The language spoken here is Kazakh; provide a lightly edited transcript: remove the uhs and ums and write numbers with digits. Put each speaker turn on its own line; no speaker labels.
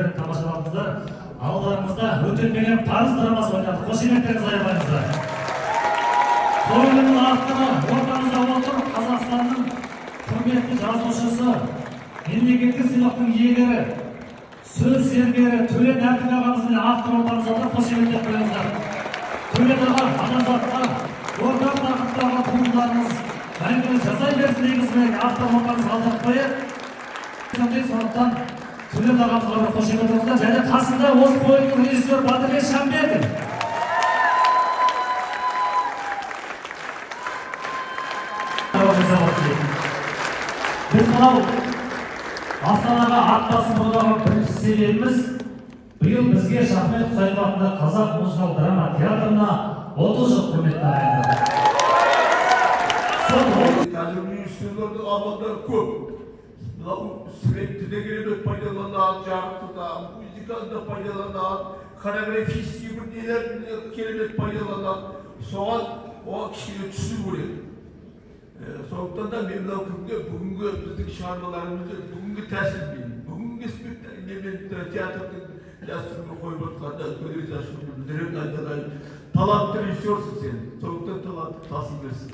көрермендер тамашалаңыздар. Алдарыңызда өтелмеген парыз драмасы ойнады. Қошеметтеріңізді аямаңыздар. Қойылымның авторы ортамызда отыр, Қазақстанның құрметті жазушысы, мемлекеттік сыйлықтың иегері, сөз зергері Төлен Әбдік ағамыз бен автор ортамызда отыр. Қошеметтеп қойыңыздар. Төлен аға, адамзатқа ортақ тақырыптағы туындыларыңыз мәңгілік жасай берсін дейміз бе, автор ортамыз алдыртпайық. Сондықтан Төлен ағамызға бір қошемет қойыңыздар. Және қасында осы қойылымның режиссері Батырбек Шамбеков. Біз мынау Астанаға ат басын бұрған бірінші себебіміз биыл бізге Шахмет Құсайынов атындағы Қазақ музыкалық драма театрына 30 жыл құрмет тағайындады.
Қазір режиссерлердің амалдары көп. Мынау светті де керемет пайдаланады, жарықты да, музыканы да пайдаланады, хореографический бір нелер керемет пайдаланады. Соған кішкене түсу керек. Сондықтан да мен мынау күнде бүгінгі біздің шығармаларымызды бүгінгі тәсілмен, бүгінгі спектакльмен театрдың дәстүрін қойып отқанда өзгеріс ашуын білдіремін, айналайын. Талантты режиссерсің сен, сондықтан талантты тасың берсін.